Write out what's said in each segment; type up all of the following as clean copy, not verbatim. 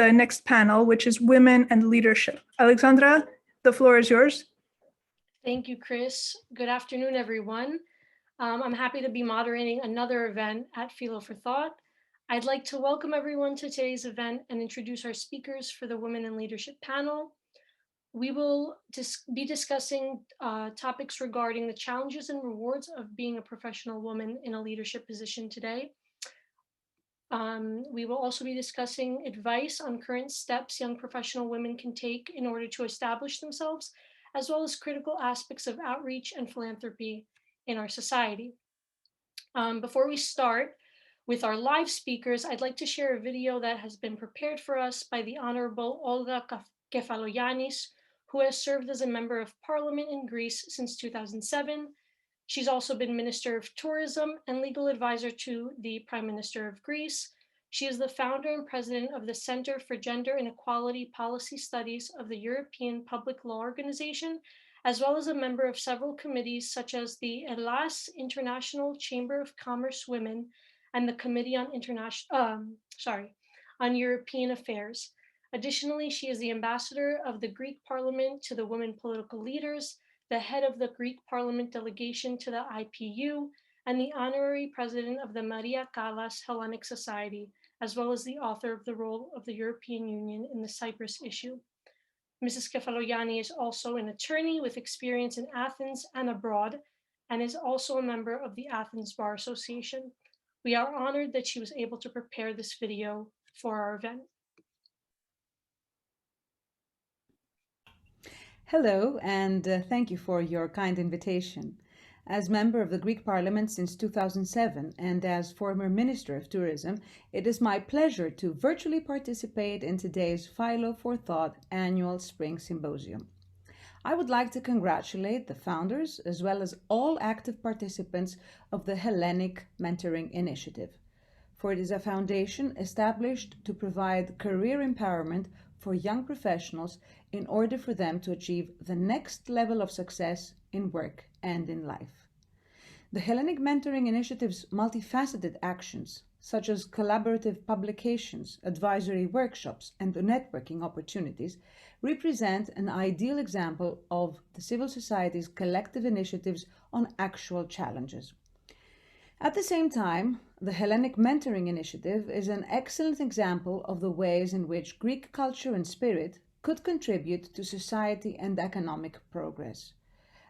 the next panel, which is Women and Leadership. Alexandra, the floor is yours. Thank you, Chris. Good afternoon, everyone. I'm happy to be moderating another event at Philo for Thought. I'd like to welcome everyone to today's event and introduce our speakers for the Women in Leadership panel. We will be discussing topics regarding the challenges and rewards of being a professional woman in a leadership position today. We will also be discussing advice on current steps young professional women can take in order to establish themselves, as well as critical aspects of outreach and philanthropy in our society. Before we start with our live speakers, I'd like to share a video that has been prepared for us by the Honorable Olga Kefalogianni, who has served as a member of parliament in Greece since 2007. She's also been Minister of Tourism and legal advisor to the Prime Minister of Greece. She is the founder and president of the Center for Gender and Equality Policy Studies of the European Public Law Organization, as well as a member of several committees such as the ELAS International Chamber of Commerce Women and the Committee on European Affairs. Additionally, she is the ambassador of the Greek Parliament to the Women Political Leaders, the head of the Greek Parliament delegation to the IPU, and the honorary president of the Maria Callas Hellenic Society, as well as the author of the role of the European Union in the Cyprus issue. Mrs. Kefalogianni is also an attorney with experience in Athens and abroad, and is also a member of the Athens Bar Association. We are honored that she was able to prepare this video for our event. Hello, and thank you for your kind invitation. As member of the Greek Parliament since 2007 and as former Minister of Tourism, it is my pleasure to virtually participate in today's Philo for Thought annual Spring Symposium. I would like to congratulate the founders as well as all active participants of the Hellenic Mentoring Initiative, for it is a foundation established to provide career empowerment for young professionals in order for them to achieve the next level of success in work and in life. The Hellenic Mentoring Initiative's multifaceted actions, such as collaborative publications, advisory workshops, and networking opportunities, represent an ideal example of the civil society's collective initiatives on actual challenges. At the same time, the Hellenic Mentoring Initiative is an excellent example of the ways in which Greek culture and spirit could contribute to society and economic progress.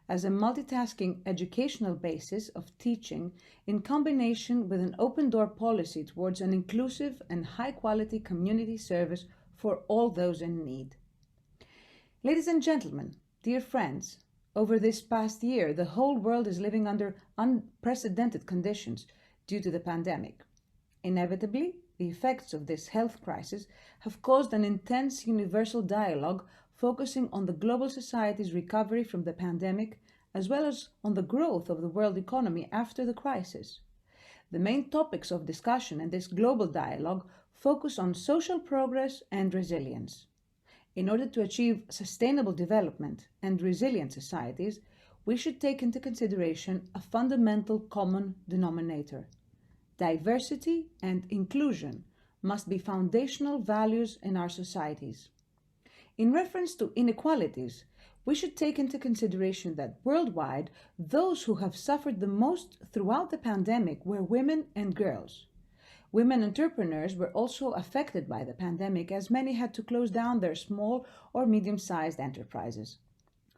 As a multitasking educational basis of teaching in combination with an open-door policy towards an inclusive and high-quality community service for all those in need. Ladies and gentlemen, dear friends, over this past year, the whole world is living under unprecedented conditions due to the pandemic. Inevitably, the effects of this health crisis have caused an intense universal dialogue focusing on the global society's recovery from the pandemic, as well as on the growth of the world economy after the crisis. The main topics of discussion in this global dialogue focus on social progress and resilience. In order to achieve sustainable development and resilient societies, we should take into consideration a fundamental common denominator. Diversity and inclusion must be foundational values in our societies. In reference to inequalities, we should take into consideration that worldwide, those who have suffered the most throughout the pandemic were women and girls. Women entrepreneurs were also affected by the pandemic, as many had to close down their small or medium-sized enterprises.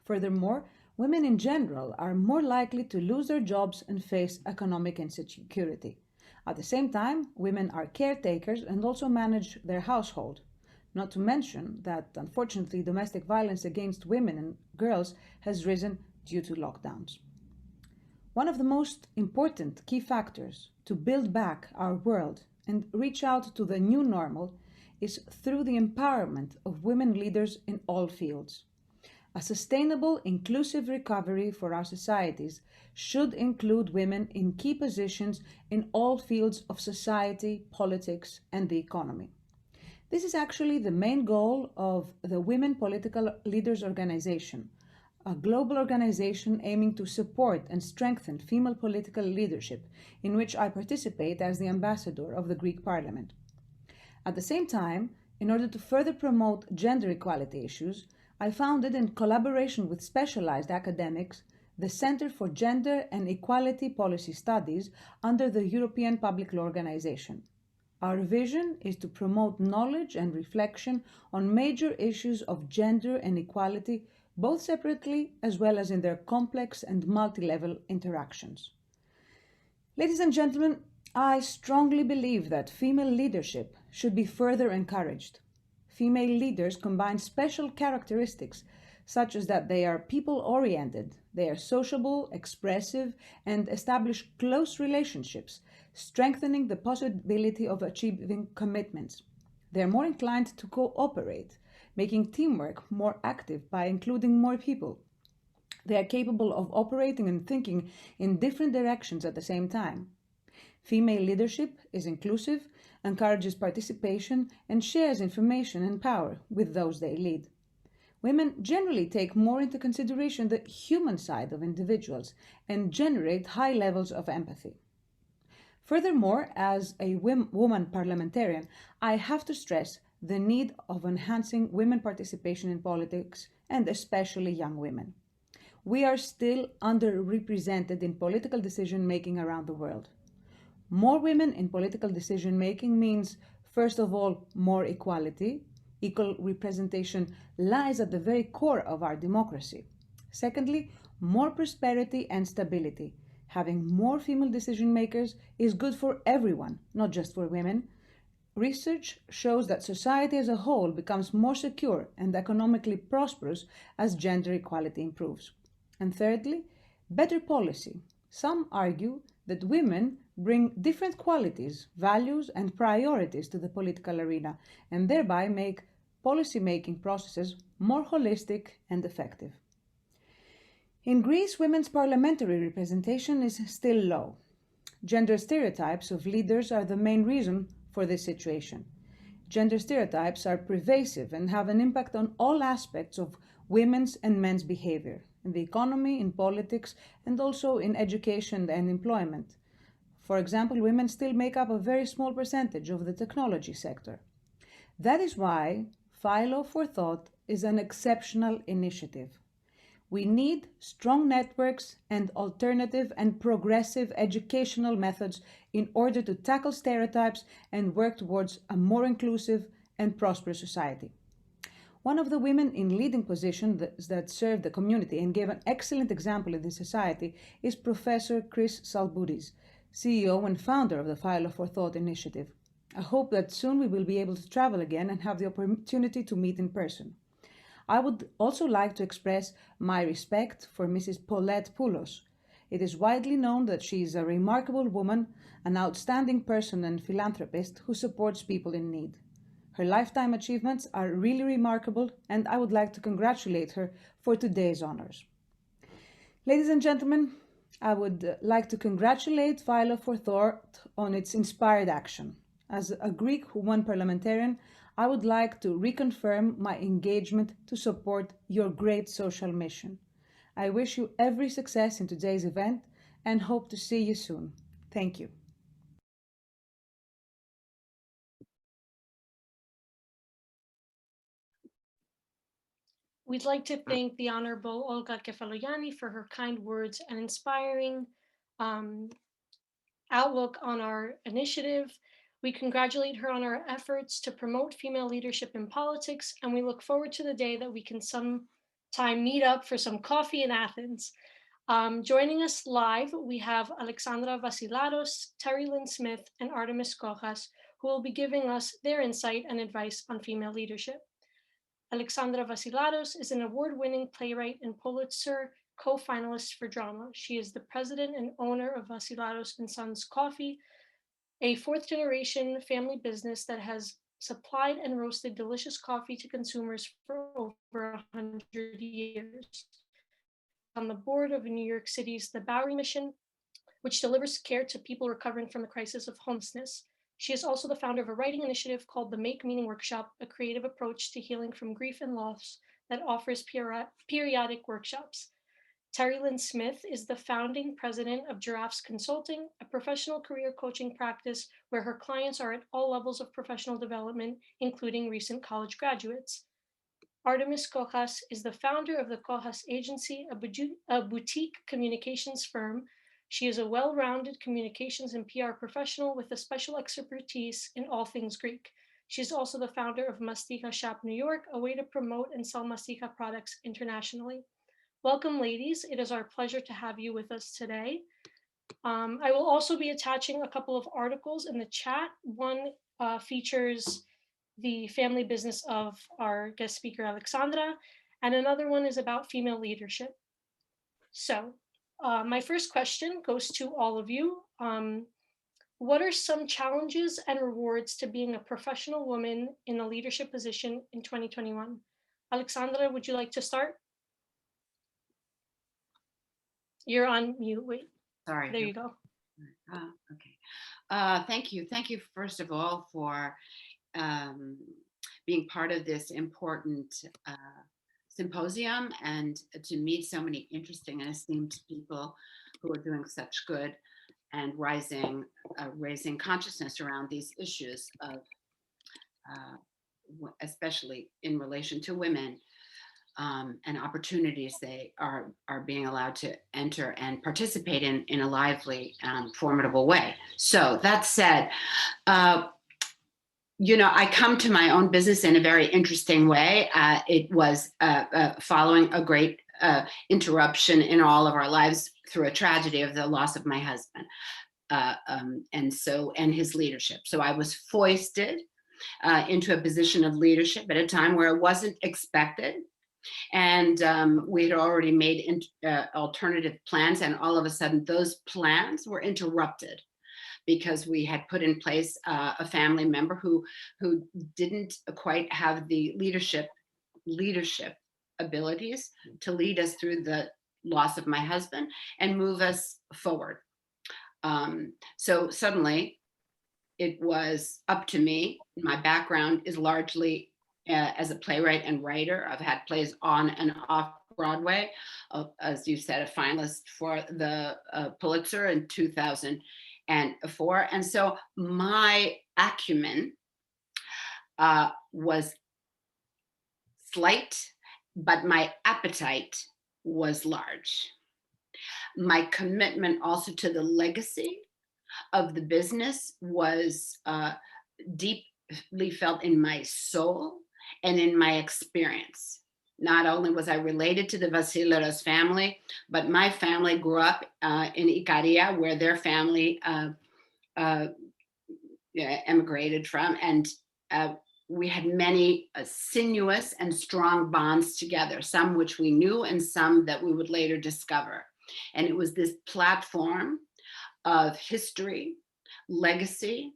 Furthermore, women in general are more likely to lose their jobs and face economic insecurity. At the same time, women are caretakers and also manage their household. Not to mention that, unfortunately, domestic violence against women and girls has risen due to lockdowns. One of the most important key factors to build back our world and reach out to the new normal is through the empowerment of women leaders in all fields. A sustainable, inclusive recovery for our societies should include women in key positions in all fields of society, politics, and the economy. This is actually the main goal of the Women Political Leaders Organization, a global organization aiming to support and strengthen female political leadership, in which I participate as the ambassador of the Greek Parliament. At the same time, In order to further promote gender equality issues, I founded, in collaboration with specialized academics, the Center for Gender and Equality Policy Studies under the European Public Law Organization. Our vision is to promote knowledge and reflection on major issues of gender and equality, both separately as well as in their complex and multi-level interactions. Ladies and gentlemen, I strongly believe that female leadership should be further encouraged. Female leaders combine special characteristics such as that they are people-oriented, they are sociable, expressive, and establish close relationships, strengthening the possibility of achieving commitments. They are more inclined to cooperate, making teamwork more active by including more people. They are capable of operating and thinking in different directions at the same time. Female leadership is inclusive, encourages participation, and shares information and power with those they lead. Women generally take more into consideration the human side of individuals and generate high levels of empathy. Furthermore, as a woman parliamentarian, I have to stress the need of enhancing women participation in politics, and especially young women. We are still underrepresented in political decision-making around the world. More women in political decision-making means, first of all, more equality. Equal representation lies at the very core of our democracy. Secondly, more prosperity and stability. Having more female decision makers is good for everyone, not just for women. Research shows that society as a whole becomes more secure and economically prosperous as gender equality improves. And thirdly, better policy. Some argue that women bring different qualities, values, and priorities to the political arena, and thereby make policy-making processes more holistic and effective. In Greece, women's parliamentary representation is still low. Gender stereotypes of leaders are the main reason for this situation. Gender stereotypes are pervasive and have an impact on all aspects of women's and men's behavior, in the economy, in politics, and also in education and employment. For example, women still make up a very small percentage of the technology sector. That is why Philo for Thought is an exceptional initiative. We need strong networks and alternative and progressive educational methods in order to tackle stereotypes and work towards a more inclusive and prosperous society. One of the women in leading positions that served the community and gave an excellent example in the society is Professor Chris Salboudis, CEO and founder of the Philo for Thought initiative. I hope that soon we will be able to travel again and have the opportunity to meet in person. I would also like to express my respect for Mrs. Liotopoulos. It is widely known that she is a remarkable woman, an outstanding person and philanthropist who supports people in need. Her lifetime achievements are really remarkable, and I would like to congratulate her for today's honors. Ladies and gentlemen, I would like to congratulate Philo for Thought on its inspired action. As a Greek woman parliamentarian, I would like to reconfirm my engagement to support your great social mission. I wish you every success in today's event and hope to see you soon. Thank you. We'd like to thank the Honorable Olga Kefalogianni for her kind words and inspiring outlook on our initiative. We congratulate her on her efforts to promote female leadership in politics, and we look forward to the day that we can sometime meet up for some coffee in Athens. Joining us live, we have Alexandra Vassilaros, TerryLynn Smith, and Artemis Kohas, who will be giving us their insight and advice on female leadership. Alexandra Vassilaros is an award-winning playwright and Pulitzer co-finalist for drama. She is the president and owner of Vassilaros & Sons Coffee, a fourth-generation family business that has supplied and roasted delicious coffee to consumers for over 100 years. On the board of New York City's The Bowery Mission, which delivers care to people recovering from the crisis of homelessness. She is also the founder of a writing initiative called the Make Meaning Workshop, a creative approach to healing from grief and loss that offers periodic workshops. TerryLynn Smith is the founding president of Giraffes Consulting, a professional career coaching practice where her clients are at all levels of professional development, including recent college graduates. Artemis Kohas is the founder of the Kohas Agency, a boutique communications firm. She is a well-rounded communications and PR professional with a special expertise in all things Greek. She is also the founder of Mastika Shop New York, a way to promote and sell Mastika products internationally. Welcome, ladies. It is our pleasure to have you with us today. I will also be attaching a couple of articles in the chat. One features the family business of our guest speaker, Alexandra, and another one is about female leadership. So my first question goes to all of you. What are some challenges and rewards to being a professional woman in a leadership position in 2021? Alexandra, would you like to start? You're on mute. Wait. Sorry. There you go. Okay. Thank you. Thank you, first of all, for being part of this important symposium and to meet so many interesting and esteemed people who are doing such good and raising consciousness around these issues of, especially in relation to women. And opportunities they are being allowed to enter and participate in a lively, formidable way. So that said, I come to my own business in a very interesting way. It was following a great interruption in all of our lives through a tragedy of the loss of my husband, and his leadership. So I was foisted into a position of leadership at a time where it wasn't expected. And we had already made alternative plans, and all of a sudden those plans were interrupted because we had put in place a family member who didn't quite have the leadership abilities to lead us through the loss of my husband and move us forward. So suddenly it was up to me. My background is largely as a playwright and writer. I've had plays on and off Broadway, as you said, a finalist for the Pulitzer in 2004. And so my acumen was slight, but my appetite was large. My commitment also to the legacy of the business was deeply felt in my soul and in my experience. Not only was I related to the Vassilaros family, but my family grew up in Ikaria, where their family emigrated from, and we had many sinuous and strong bonds together, some which we knew and some that we would later discover. And it was this platform of history, legacy,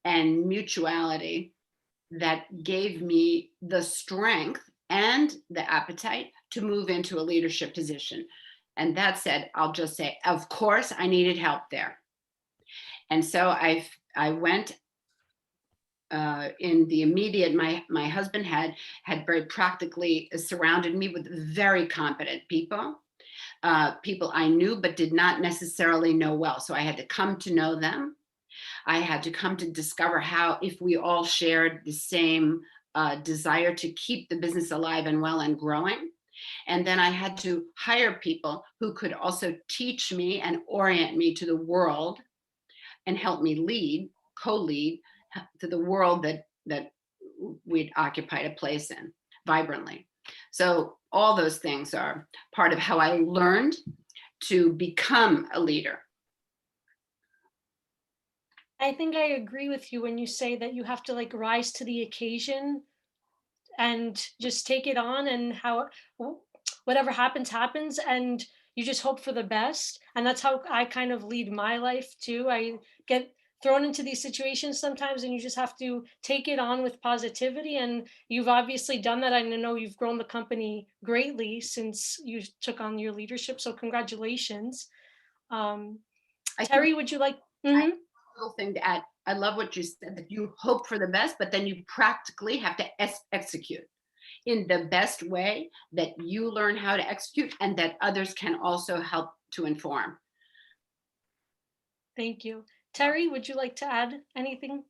and mutuality that gave me the strength and the appetite to move into a leadership position. And that said, I'll just say, of course, I needed help there. And so I went in the immediate, my husband had very practically surrounded me with very competent people, people I knew but did not necessarily know well. So I had to come to know them. I had to come to discover how, if we all shared the same desire to keep the business alive and well and growing. And then I had to hire people who could also teach me and orient me to the world and help me co-lead to the world that we'd occupied a place in vibrantly. So all those things are part of how I learned to become a leader. I think I agree with you when you say that you have to rise to the occasion and just take it on, and whatever happens, and you just hope for the best. And that's how I kind of lead my life too. I get thrown into these situations sometimes, and you just have to take it on with positivity. And you've obviously done that. I know you've grown the company greatly since you took on your leadership. So congratulations. Terry, would you like? Mm-hmm. Little thing to add. I love what you said, that you hope for the best, but then you practically have to execute. in the best way that you learn how to execute and that others can also help to inform. Thank you. Terry, would you like to add anything?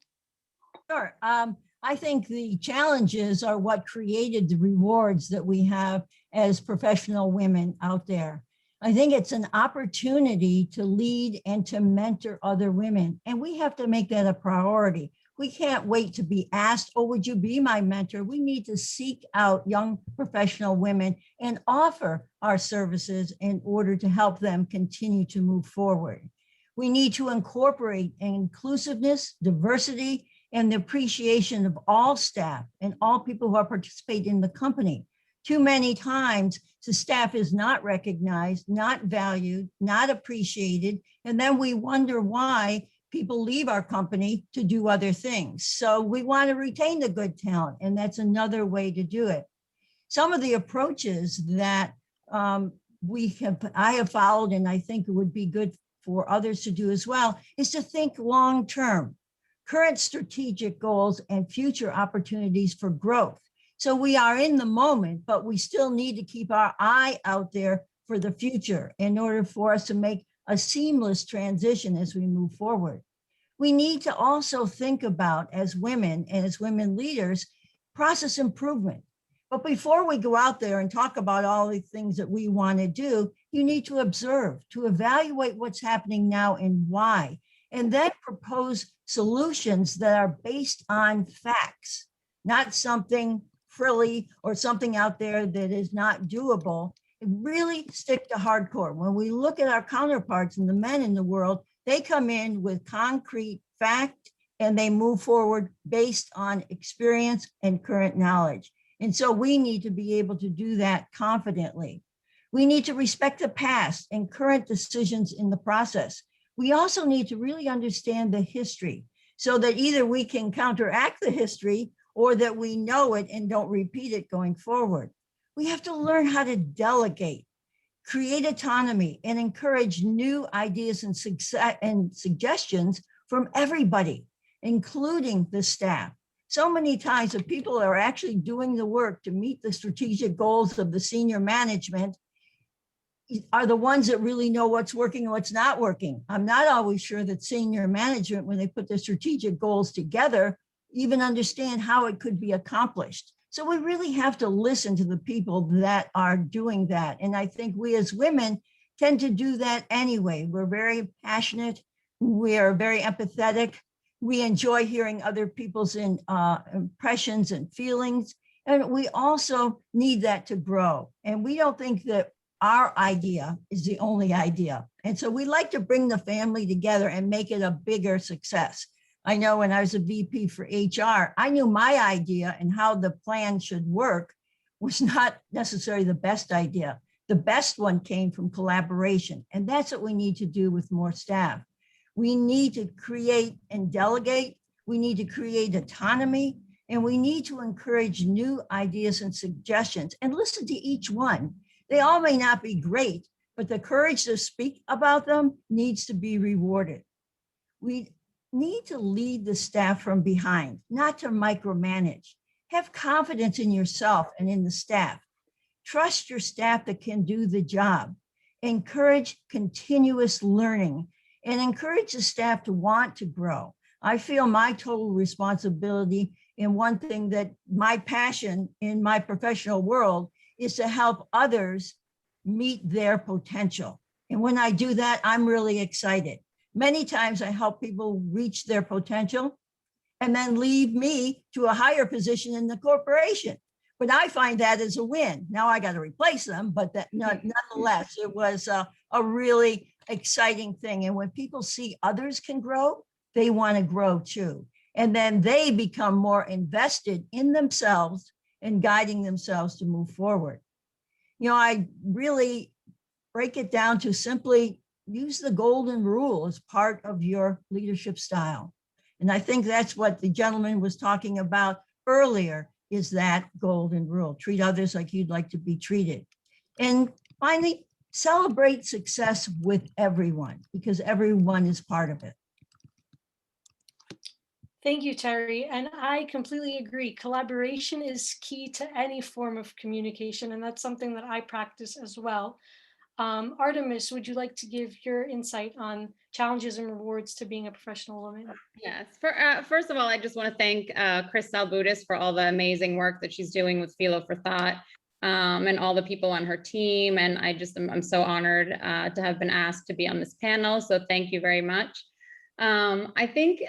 Sure. I think the challenges are what created the rewards that we have as professional women out there. I think it's an opportunity to lead and to mentor other women, and we have to make that a priority. We can't wait to be asked, oh, would you be my mentor? We need to seek out young professional women and offer our services in order to help them continue to move forward. We need to incorporate inclusiveness, diversity, and the appreciation of all staff and all people who are participating in the company. Too many times, the staff is not recognized, not valued, not appreciated, and then we wonder why people leave our company to do other things. So we want to retain the good talent, and that's another way to do it. Some of the approaches that I have followed, and I think it would be good for others to do as well, is to think long-term, current strategic goals and future opportunities for growth. So we are in the moment, but we still need to keep our eye out there for the future in order for us to make a seamless transition as we move forward. We need to also think about, as women and as women leaders, process improvement. But before we go out there and talk about all the things that we want to do, you need to observe, to evaluate what's happening now and why, and then propose solutions that are based on facts, not something frilly or something out there that is not doable. Really stick to hardcore. When we look at our counterparts and the men in the world, they come in with concrete fact and they move forward based on experience and current knowledge. And so we need to be able to do that confidently. We need to respect the past and current decisions in the process. We also need to really understand the history so that either we can counteract the history or that we know it and don't repeat it going forward. We have to learn how to delegate, create autonomy, and encourage new ideas and suggestions from everybody, including the staff. So many times the people that are actually doing the work to meet the strategic goals of the senior management are the ones that really know what's working and what's not working. I'm not always sure that senior management, when they put their strategic goals together, even understand how it could be accomplished. So we really have to listen to the people that are doing that. And I think we as women tend to do that anyway. We're very passionate. We are very empathetic. We enjoy hearing other people's impressions and feelings. And we also need that to grow. And we don't think that our idea is the only idea. And so we like to bring the family together and make it a bigger success. I know when I was a VP for HR, I knew my idea and how the plan should work was not necessarily the best idea. The best one came from collaboration. And that's what we need to do with more staff. We need to create and delegate. We need to create autonomy. And we need to encourage new ideas and suggestions and listen to each one. They all may not be great, but the courage to speak about them needs to be rewarded. We need to lead the staff from behind, not to micromanage. Have confidence in yourself and in the staff. Trust your staff that can do the job. Encourage continuous learning and encourage the staff to want to grow. I feel my total responsibility in one thing that my passion in my professional world is to help others meet their potential. And when I do that, I'm really excited. Many times I help people reach their potential and then leave me to a higher position in the corporation. But I find that as a win. Now I got to replace them, but that nonetheless, it was a really exciting thing. And when people see others can grow, they want to grow too. And then they become more invested in themselves and guiding themselves to move forward. You know, I really break it down to simply use the golden rule as part of your leadership style. And I think that's what the gentleman was talking about earlier, is that golden rule. Treat others like you'd like to be treated. And finally, celebrate success with everyone, because everyone is part of it. Thank you, Terry. And I completely agree. Collaboration is key to any form of communication, and that's something that I practice as well. Artemis, would you like to give your insight on challenges and rewards to being a professional woman? Yes. First of all, I just want to thank Chris Salbudis for all the amazing work that she's doing with Philo for Thought, and all the people on her team. And I'm so honored to have been asked to be on this panel. So thank you very much. I think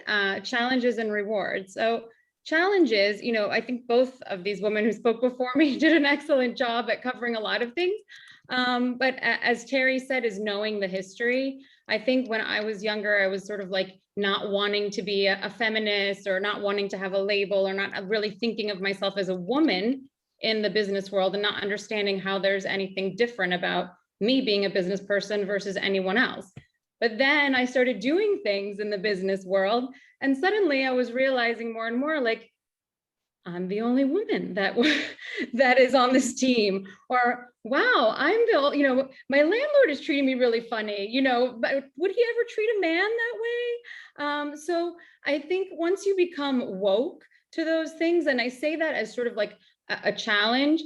challenges and rewards. So challenges, I think both of these women who spoke before me did an excellent job at covering a lot of things. But as Terry said, is knowing the history. I think when I was younger, I was sort of like not wanting to be a feminist, or not wanting to have a label, or not really thinking of myself as a woman in the business world, and not understanding how there's anything different about me being a business person versus anyone else. But then I started doing things in the business world, and suddenly I was realizing more and more, like, I'm the only woman that is on this team, or wow, my landlord is treating me really funny, but would he ever treat a man that way? So I think once you become woke to those things, and I say that as sort of like a challenge,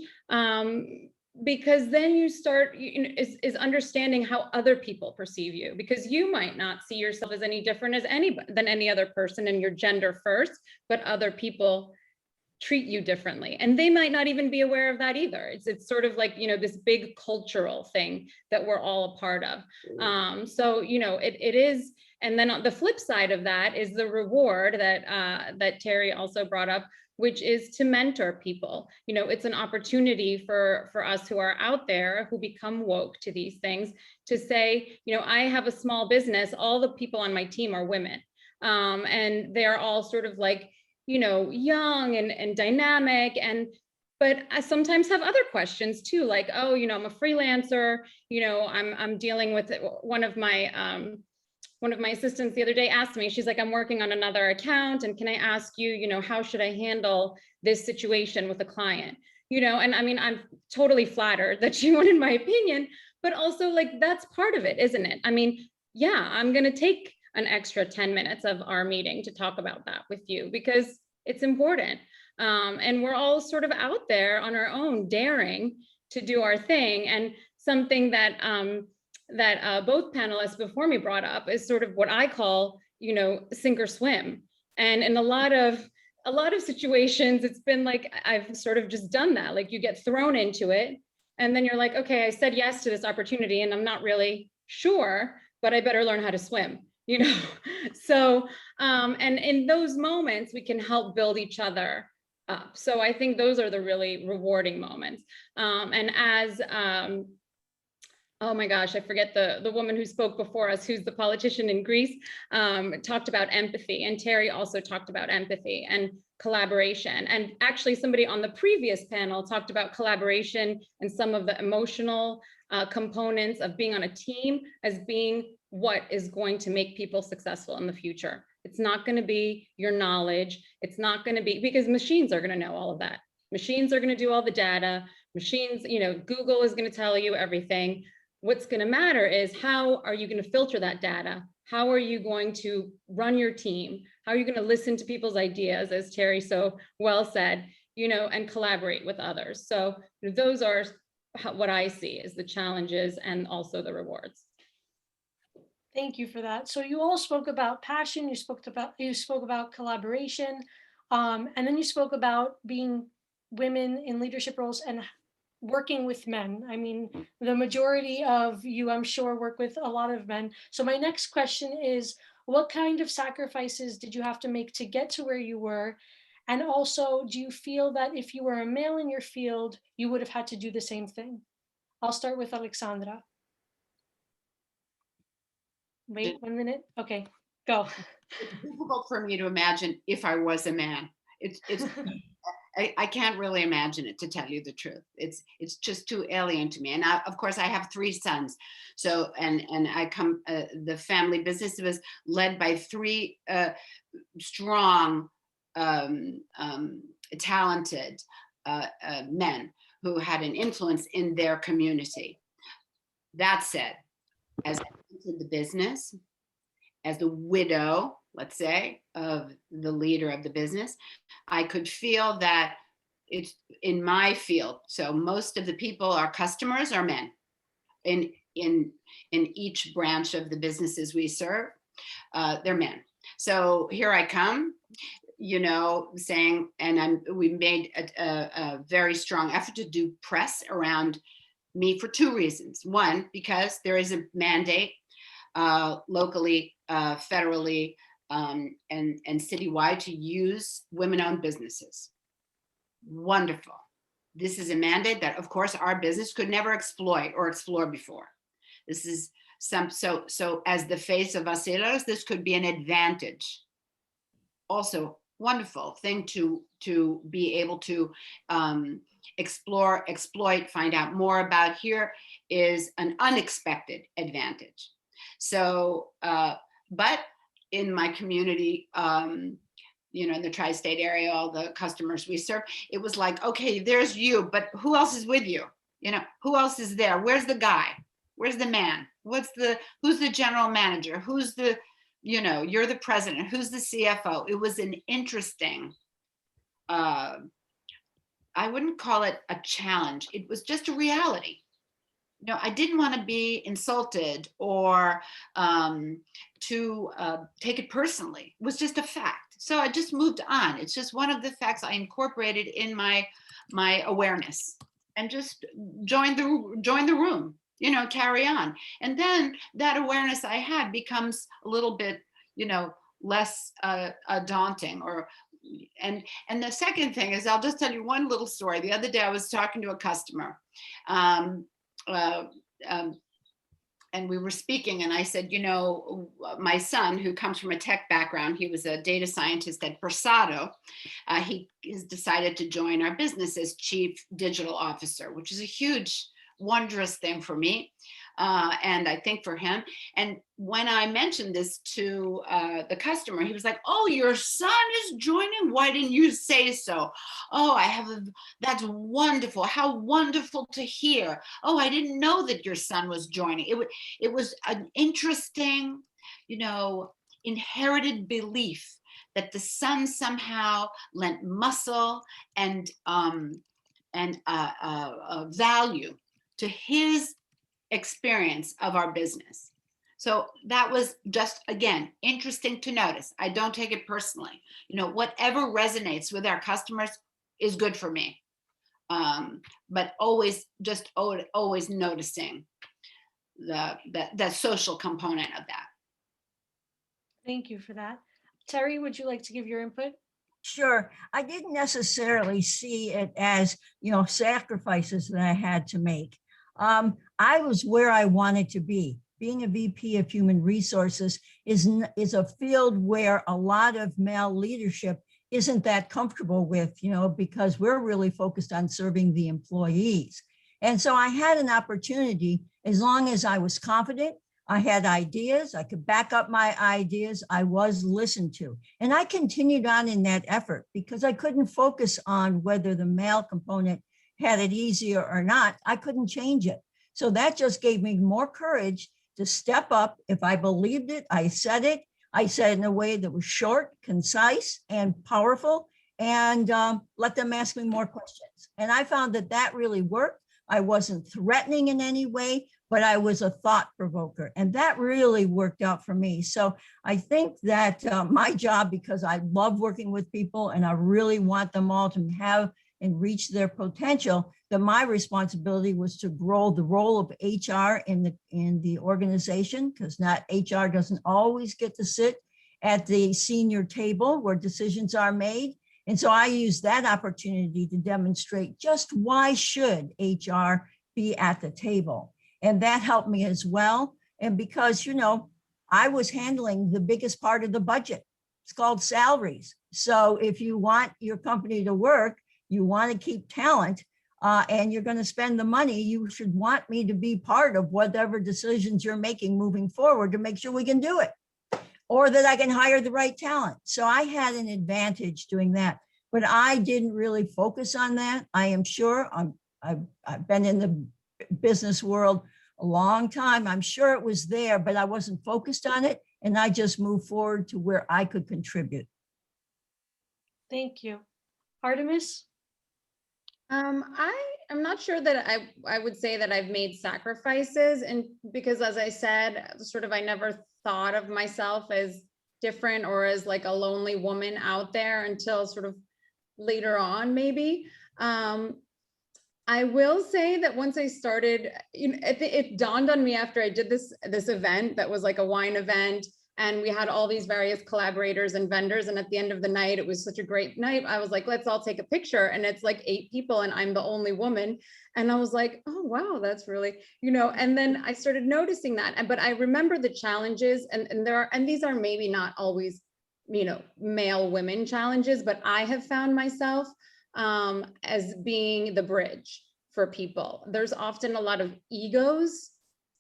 because then you start is understanding how other people perceive you, because you might not see yourself as any different than any other person, and your gender first, but other people treat you differently, and they might not even be aware of that either. It's sort of like this big cultural thing that we're all a part of. So it is. And then on the flip side of that is the reward that Terry also brought up, which is to mentor people. It's an opportunity for us who are out there, who become woke to these things, to say, I have a small business, all the people on my team are women, and they're all sort of like young and dynamic, but I sometimes have other questions too, like, oh, I'm a freelancer, I'm dealing with one of my assistants the other day asked me, she's like, I'm working on another account, and can I ask you, how should I handle this situation with a client? And I mean, I'm totally flattered that she wanted my opinion, but also, like, that's part of it, isn't it? I mean, yeah, I'm going to take an extra 10 minutes of our meeting to talk about that with you, because it's important. And we're all sort of out there on our own, daring to do our thing. And something that both panelists before me brought up is sort of what I call, sink or swim. And in a lot of situations, it's been like, I've sort of just done that. Like, you get thrown into it, and then you're like, okay, I said yes to this opportunity, and I'm not really sure, but I better learn how to swim. So and in those moments we can help build each other up. So I think those are the really rewarding moments. And as oh my gosh, I forget the woman who spoke before us, who's the politician in Greece, talked about empathy, and Terry also talked about empathy and collaboration. And actually somebody on the previous panel talked about collaboration and some of the emotional components of being on a team as being what is going to make people successful in the future. It's not going to be your knowledge. It's not going to be, because machines are going to know all of that. Machines are going to do all the data. Machines, Google is going to tell you everything. What's going to matter is, how are you going to filter that data? How are you going to run your team? How are you going to listen to people's ideas, as Terry so well said, and collaborate with others? So those are what I see as the challenges and also the rewards. Thank you for that. So you all spoke about passion, you spoke about collaboration, and then you spoke about being women in leadership roles and working with men. I mean, the majority of you, I'm sure, work with a lot of men. So my next question is, what kind of sacrifices did you have to make to get to where you were? And also, do you feel that if you were a male in your field, you would have had to do the same thing? I'll start with Alexandra. Wait 1 minute. Okay, go. It's difficult for me to imagine if I was a man. I can't really imagine it, to tell you the truth. It's just too alien to me. And of course, I have 3 sons. So, and I come, the family business was led by 3 strong, talented men who had an influence in their community. That said, as I entered the business, as a widow let's say, of the leader of the business, I could feel that it's in my field. So most of the people, our customers, are men in each branch of the businesses we serve. They're men. So here I come, you know, saying, and we made a very strong effort to do press around me for two reasons. One, because there is a mandate locally, federally, and citywide to use women-owned businesses. Wonderful. This is a mandate that, of course, our business could never exploit or explore before. This is so as the face of Vassilaros, this could be an advantage. Also, wonderful thing to be able to explore, exploit, find out more about. Here is an unexpected advantage. So, but in my community, you know, in the tri-state area, all the customers we serve, it was like, okay, there's you, but who else is with you? You know, who else is there? Where's the guy? Where's the man? Who's the general manager? Who's the, you know, you're the president. Who's the CFO? It was an interesting, I wouldn't call it a challenge. It was just a reality. You know, I didn't want to be insulted or to take it personally. It was just a fact. So I just moved on. It's just one of the facts I incorporated in my awareness and just joined the room, you know, carry on. And then that awareness I had becomes a little bit, you know, less daunting. And the second thing is, I'll just tell you one little story. The other day I was talking to a customer, and we were speaking, and I said, you know, my son, who comes from a tech background, he was a data scientist at Persado. He has decided to join our business as chief digital officer, which is a huge, wondrous thing for me. And I think for him. And when I mentioned this to the customer, he was like, oh, your son is joining? Why didn't you say so? Oh, that's wonderful. How wonderful to hear. Oh, I didn't know that your son was joining. It was an interesting, you know, inherited belief that the son somehow lent muscle and value to his experience of our business. So that was just, again, interesting to notice. I don't take it personally. You know, whatever resonates with our customers is good for me. But always noticing the social component of that. Thank you for that. Terry, would you like to give your input? Sure. I didn't necessarily see it as, you know, sacrifices that I had to make. I was where I wanted to be. Being a VP of Human Resources is a field where a lot of male leadership isn't that comfortable with, you know, because we're really focused on serving the employees. And so I had an opportunity, as long as I was confident, I had ideas, I could back up my ideas, I was listened to. And I continued on in that effort because I couldn't focus on whether the male component had it easier or not. I couldn't change it. So that just gave me more courage to step up. If I believed it, I said it. I said it in a way that was short, concise, and powerful, and let them ask me more questions. And I found that that really worked. I wasn't threatening in any way, but I was a thought provoker. And that really worked out for me. So I think that my job, because I love working with people and I really want them all to have and reach their potential, that my responsibility was to grow the role of HR in the organization, because HR doesn't always get to sit at the senior table where decisions are made. And so I used that opportunity to demonstrate just why should HR be at the table. And that helped me as well. And because, you know, I was handling the biggest part of the budget. It's called salaries. So if you want your company to work, you want to keep talent, and you're going to spend the money, you should want me to be part of whatever decisions you're making moving forward to make sure we can do it, or that I can hire the right talent. So I had an advantage doing that, but I didn't really focus on that. I am sure I've been in the business world a long time. I'm sure it was there, but I wasn't focused on it. And I just moved forward to where I could contribute. Thank you. Artemis? I'm not sure that I would say that I've made sacrifices, and because, as I said, sort of I never thought of myself as different or as like a lonely woman out there until sort of later on, maybe. I will say that once I started, it dawned on me after I did this event that was like a wine event, and we had all these various collaborators and vendors. And at the end of the night, it was such a great night. I was like, let's all take a picture. And it's like 8 people and I'm the only woman. And I was like, oh, wow, that's really, and then I started noticing that. But I remember the challenges, and these are maybe not always, male women challenges, but I have found myself as being the bridge for people. There's often a lot of egos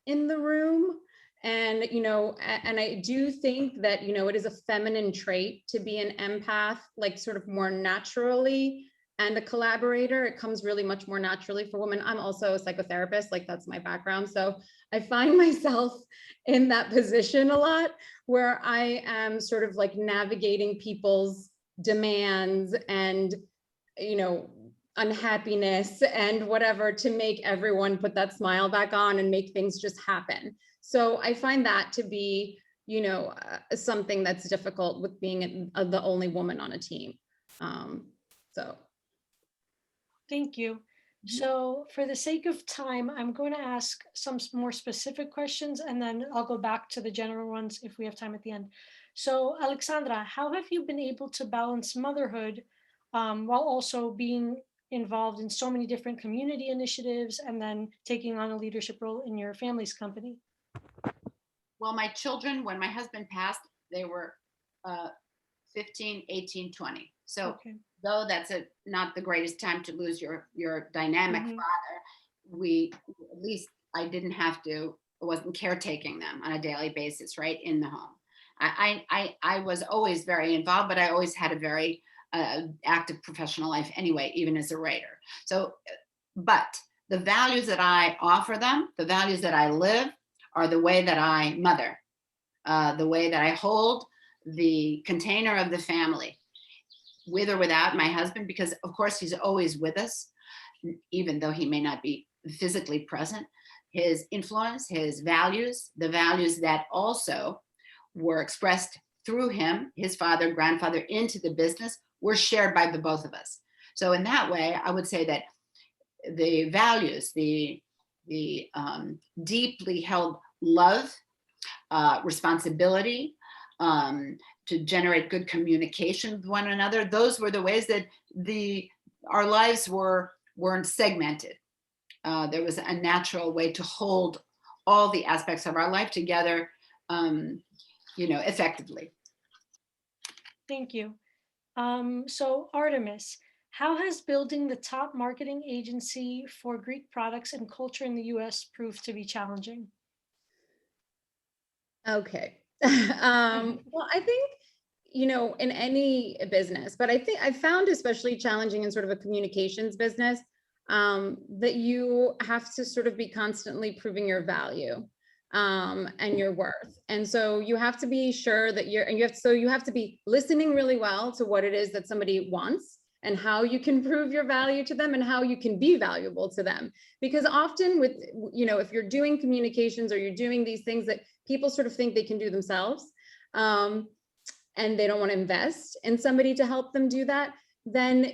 in the room. And, and I do think that, it is a feminine trait to be an empath, like sort of more naturally, and a collaborator. It comes really much more naturally for women. I'm also a psychotherapist, like that's my background. So I find myself in that position a lot where I am sort of like navigating people's demands and, unhappiness and whatever to make everyone put that smile back on and make things just happen. So I find that to be, something that's difficult with being the only woman on a team. So. Thank you. So for the sake of time, I'm going to ask some more specific questions, and then I'll go back to the general ones if we have time at the end. So Alexandra, how have you been able to balance motherhood while also being involved in so many different community initiatives and then taking on a leadership role in your family's company? Well, my children, when my husband passed, they were 15, 18, 20. So okay. Though that's not the greatest time to lose your dynamic father, at least I didn't have to, I wasn't caretaking them on a daily basis, right, in the home. I was always very involved, but I always had a very active professional life anyway, even as a writer. So, but the values that I offer them, the values that I live, are the way that I mother, the way that I hold the container of the family, with or without my husband, because of course he's always with us, even though he may not be physically present. His influence, his values, the values that also were expressed through him, his father, grandfather, into the business, were shared by the both of us. So in that way, I would say that the values, the deeply held love, responsibility, to generate good communication with one another, those were the ways that our lives weren't segmented. There was a natural way to hold all the aspects of our life together, effectively. Thank you. So Artemis, how has building the top marketing agency for Greek products and culture in the US proved to be challenging? Okay. Well, I think, in any business, but I think I found especially challenging in sort of a communications business, that you have to sort of be constantly proving your value and your worth. And so you have to be sure that you have to be listening really well to what it is that somebody wants and how you can prove your value to them and how you can be valuable to them. Because often with, if you're doing communications or you're doing these things that people sort of think they can do themselves, and they don't want to invest in somebody to help them do that, then,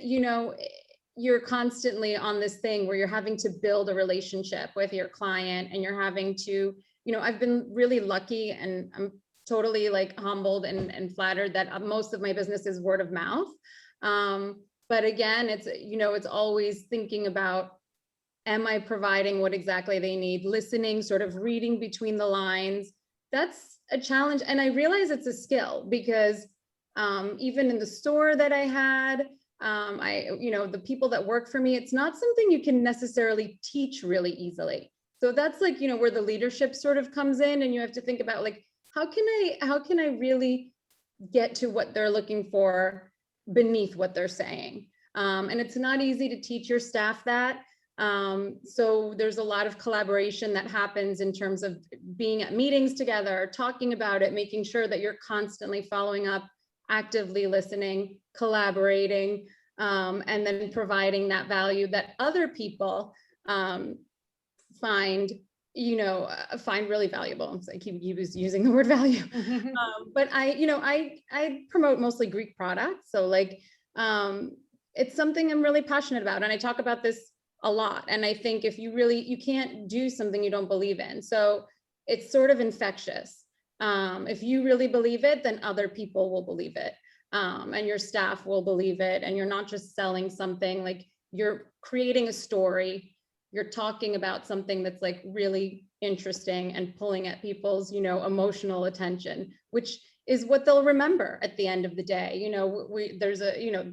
you're constantly on this thing where you're having to build a relationship with your client, and you're having to, I've been really lucky, and I'm totally like humbled and flattered that most of my business is word of mouth. But again, it's, it's always thinking about, am I providing what exactly they need? Listening, sort of reading between the lines. That's a challenge. And I realize it's a skill because even in the store that I had, the people that work for me, it's not something you can necessarily teach really easily. So that's like, where the leadership sort of comes in, and you have to think about like, how can I really get to what they're looking for beneath what they're saying? And it's not easy to teach your staff that. So there's a lot of collaboration that happens in terms of being at meetings together, talking about it, making sure that you're constantly following up, actively listening, collaborating, and then providing that value that other people find really valuable. So I keep using the word value. But I promote mostly Greek products. So like, it's something I'm really passionate about. And I talk about this a lot. And I think if you can't do something you don't believe in. So it's sort of infectious. If you really believe it, then other people will believe it. And your staff will believe it. And you're not just selling something, like you're creating a story. You're talking about something that's like really interesting and pulling at people's, emotional attention, which is what they'll remember at the end of the day.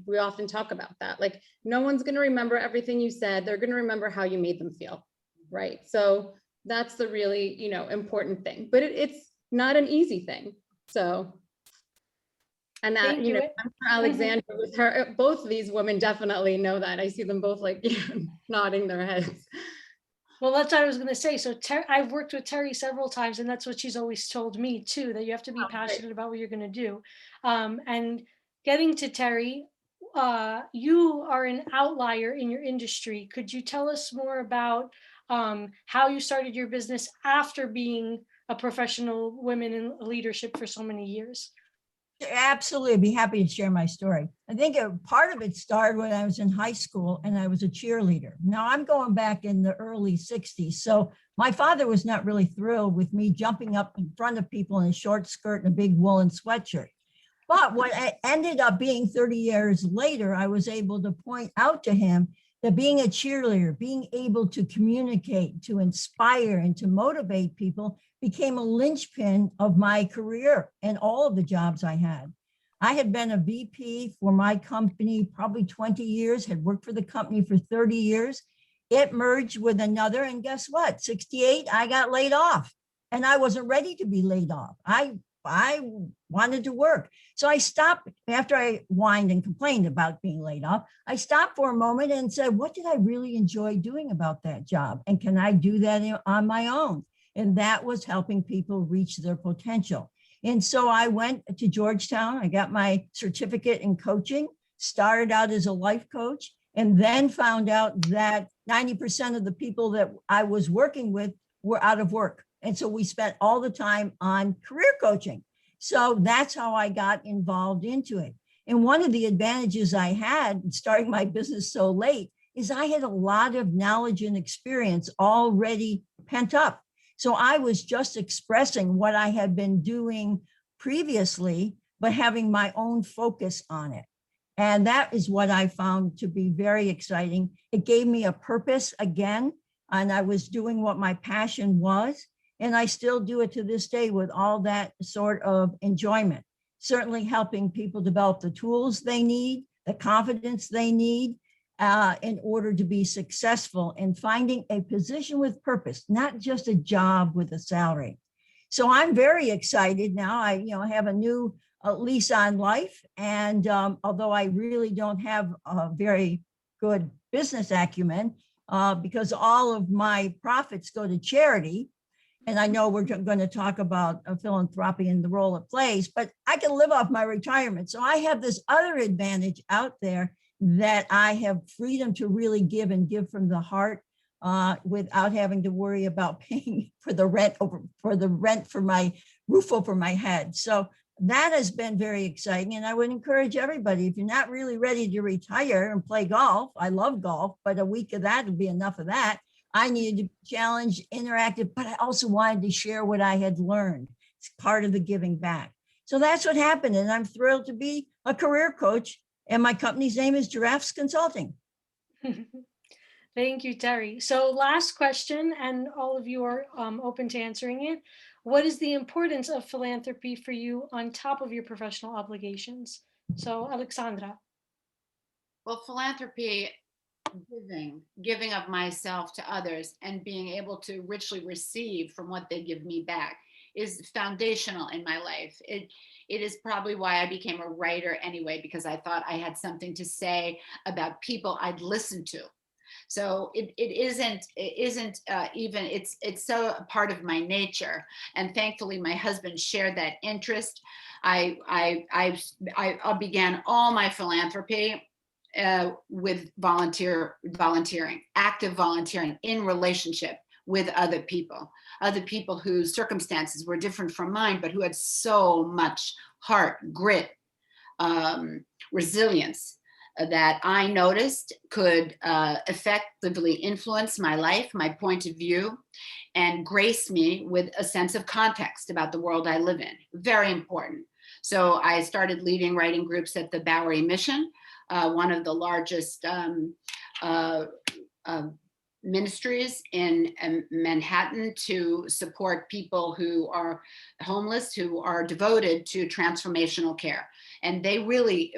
We often talk about that. Like, no one's going to remember everything you said. They're going to remember how you made them feel. Right. So that's the really, important thing, but it's not an easy thing. So, and that, I'm sure Alexandra with her, both of these women definitely know that. I see them both like nodding their heads. Well, that's what I was going to say. So I've worked with Terry several times, and that's what she's always told me too, that you have to be passionate about what you're going to do. And getting to Terry, you are an outlier in your industry. Could you tell us more about how you started your business after being a professional woman in leadership for so many years? Absolutely. I'd be happy to share my story. I think part of it started when I was in high school and I was a cheerleader. Now I'm going back in the early 60s. So my father was not really thrilled with me jumping up in front of people in a short skirt and a big woolen sweatshirt. But what ended up being 30 years later, I was able to point out to him that being a cheerleader, being able to communicate, to inspire, and to motivate people became a linchpin of my career and all of the jobs I had. I had been a VP for my company probably 20 years, had worked for the company for 30 years. It merged with another, and guess what? 68, I got laid off, and I wasn't ready to be laid off. I wanted to work. So I stopped after I whined and complained about being laid off. I stopped for a moment and said, what did I really enjoy doing about that job? And can I do that on my own? And that was helping people reach their potential. And so I went to Georgetown. I got my certificate in coaching, started out as a life coach, and then found out that 90% of the people that I was working with were out of work. And so we spent all the time on career coaching. So that's how I got involved into it. And one of the advantages I had starting my business so late is I had a lot of knowledge and experience already pent up. So I was just expressing what I had been doing previously, but having my own focus on it. And that is what I found to be very exciting. It gave me a purpose again, and I was doing what my passion was. And I still do it to this day with all that sort of enjoyment, certainly helping people develop the tools they need, the confidence they need in order to be successful in finding a position with purpose, not just a job with a salary. So I'm very excited now. I have a new lease on life. And although I really don't have a very good business acumen, because all of my profits go to charity, and I know we're going to talk about philanthropy and the role it plays, but I can live off my retirement. So I have this other advantage out there that I have freedom to really give and give from the heart without having to worry about paying for the rent for my roof over my head. So that has been very exciting. And I would encourage everybody, if you're not really ready to retire and play golf, I love golf, but a week of that would be enough of that. I needed to be challenged, interactive, but I also wanted to share what I had learned. It's part of the giving back. So that's what happened. And I'm thrilled to be a career coach. And my company's name is Giraffes Consulting. Thank you, Terry. So last question, and all of you are open to answering it. What is the importance of philanthropy for you on top of your professional obligations? So Alexandra. Well, philanthropy, giving of myself to others and being able to richly receive from what they give me back is foundational in my life. It is probably why I became a writer anyway, because I thought I had something to say about people I'd listened to. So it isn't even, it's so a part of my nature. And thankfully my husband shared that interest. I began all my philanthropy with volunteering, active volunteering in relationship with other people whose circumstances were different from mine, but who had so much heart, grit, resilience that I noticed could effectively influence my life, my point of view, and grace me with a sense of context about the world I live in. Very important. So I started leading writing groups at the Bowery Mission, one of the largest ministries in Manhattan to support people who are homeless, who are devoted to transformational care. And they really,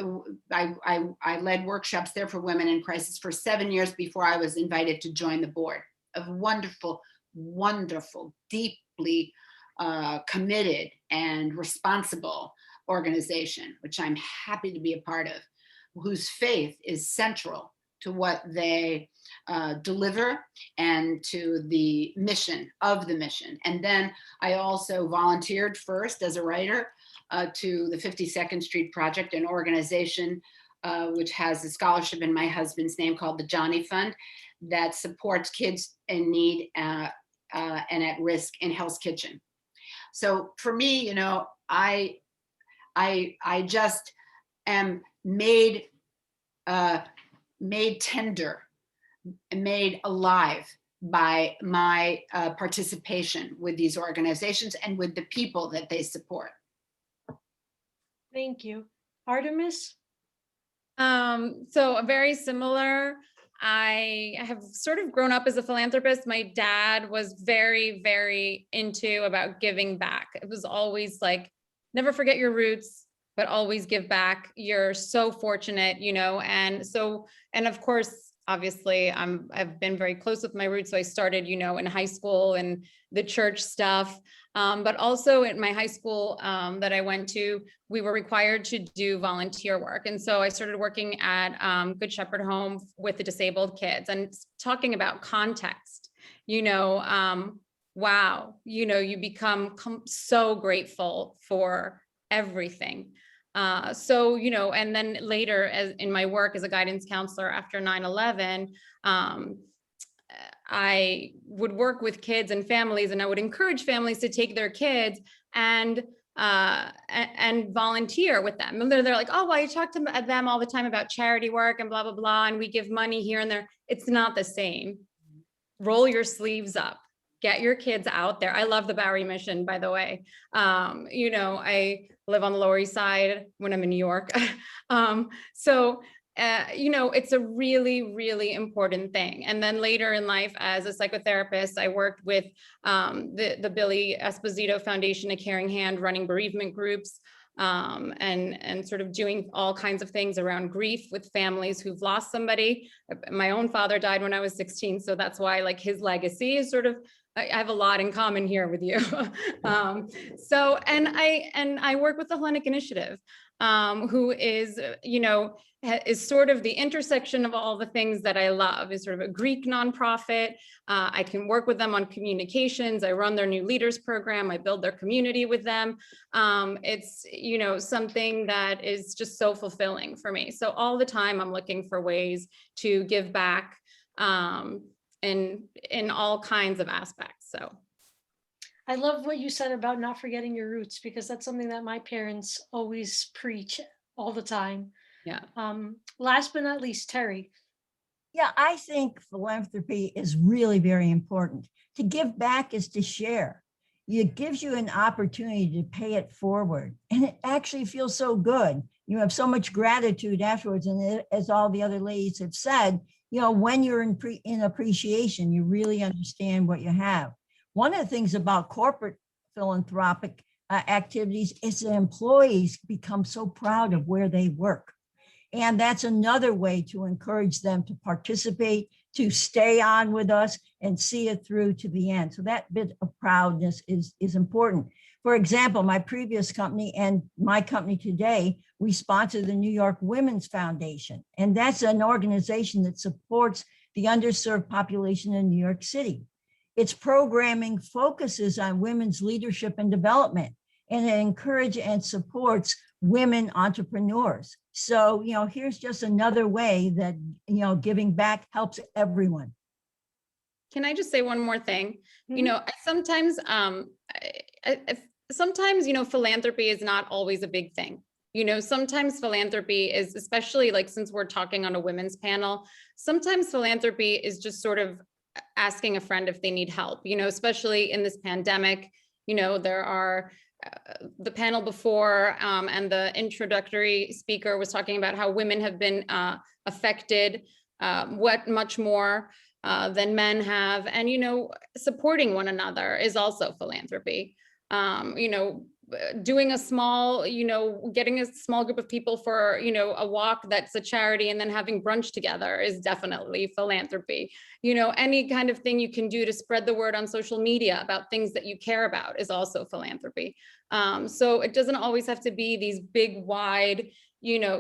I led workshops there for women in crisis for 7 years before I was invited to join the board of wonderful, wonderful, deeply committed and responsible organization, which I'm happy to be a part of, whose faith is central to what they deliver and to the mission of the mission. And then I also volunteered first as a writer to the 52nd Street Project, an organization which has a scholarship in my husband's name called the Johnny Fund that supports kids in need and at risk in Hell's Kitchen. So for me, you know, I just am made tender, made alive by my participation with these organizations and with the people that they support. Thank you. Artemis? So very similar. I have sort of grown up as a philanthropist. My dad was very, very into about giving back. It was always like, never forget your roots, but always give back. You're so fortunate, you know? And so, and of course, obviously I've been very close with my roots. So I started, you know, in high school and the church stuff. But also in my high school that I went to, we were required to do volunteer work. And so I started working at Good Shepherd Home with the disabled kids and talking about context, you know, wow, you know, you become so grateful for everything. So, you know, and then later as in my work as a guidance counselor after 9/11, I would work with kids and families, and I would encourage families to take their kids and volunteer with them. And they're like, oh, well, I talk to them all the time about charity work and blah, blah, blah. And we give money here and there. It's not the same. Roll your sleeves up, get your kids out there. I love the Bowery Mission, by the way. You know, I live on the Lower East Side when I'm in New York. You know, it's a really, really important thing. And then later in life, as a psychotherapist, I worked with the Billy Esposito Foundation, A Caring Hand, running bereavement groups, and sort of doing all kinds of things around grief with families who've lost somebody. My own father died when I was 16, so that's why like his legacy is sort of, I have a lot in common here with you. So, and I work with the Hellenic Initiative, who is, you know, is sort of the intersection of all the things that I love, is sort of a Greek nonprofit. I can work with them on communications. I run their new leaders program. I build their community with them. It's, you know, something that is just so fulfilling for me. So all the time I'm looking for ways to give back in all kinds of aspects. So I love what you said about not forgetting your roots, because that's something that my parents always preach all the time. Yeah. Last but not least, Terry. Yeah, I think philanthropy is really very important. To give back is to share. It gives you an opportunity to pay it forward. And it actually feels so good. You have so much gratitude afterwards. And as all the other ladies have said, you know, when you're in appreciation, you really understand what you have. One of the things about corporate philanthropic activities is that employees become so proud of where they work. And that's another way to encourage them to participate, to stay on with us and see it through to the end. So that bit of proudness is important. For example, my previous company and my company today, we sponsor the New York Women's Foundation. And that's an organization that supports the underserved population in New York City. Its programming focuses on women's leadership and development, and it encourages and supports women entrepreneurs. So, here's just another way that, giving back helps everyone. Can I just say one more thing? Mhm. Sometimes, philanthropy is not always a big thing. Sometimes philanthropy is, especially like since we're talking on a women's panel, sometimes philanthropy is just sort of asking a friend if they need help, especially in this pandemic. There are the panel before and the introductory speaker was talking about how women have been affected much more than men have. And, supporting one another is also philanthropy. Doing a small, getting a small group of people for, a walk that's a charity and then having brunch together is definitely philanthropy. Any kind of thing you can do to spread the word on social media about things that you care about is also philanthropy. So it doesn't always have to be these big, wide,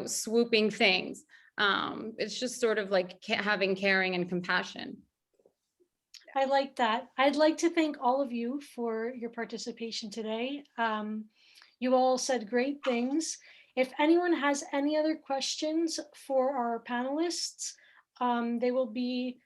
swooping things. It's just sort of like having caring and compassion. I like that. I'd like to thank all of you for your participation today. You all said great things. If anyone has any other questions for our panelists, they will be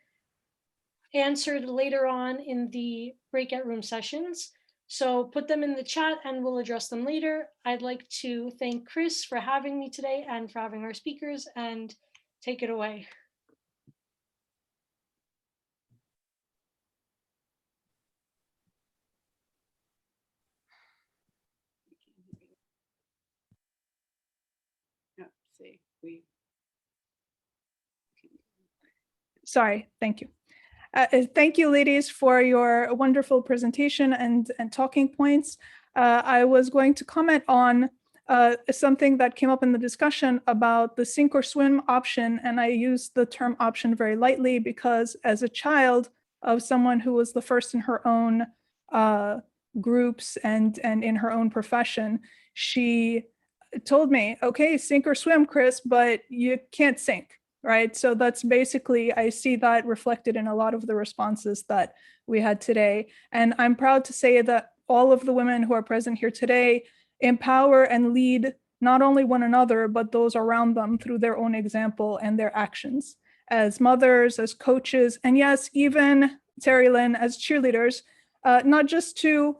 answered later on in the breakout room sessions. So put them in the chat and we'll address them later. I'd like to thank Chris for having me today and for having our speakers, and take it away. Sorry, thank you. Thank you, ladies, for your wonderful presentation and talking points. I was going to comment on something that came up in the discussion about the sink or swim option, and I use the term option very lightly because as a child of someone who was the first in her own groups and in her own profession, she told me, okay, sink or swim, Chris, but you can't sink. Right. So that's basically, I see that reflected in a lot of the responses that we had today. And I'm proud to say that all of the women who are present here today empower and lead not only one another, but those around them through their own example and their actions as mothers, as coaches, and yes, even TerryLynn as cheerleaders, not just to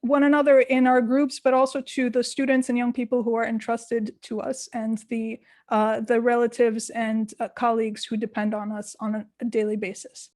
one another in our groups, but also to the students and young people who are entrusted to us and the relatives and colleagues who depend on us on a daily basis.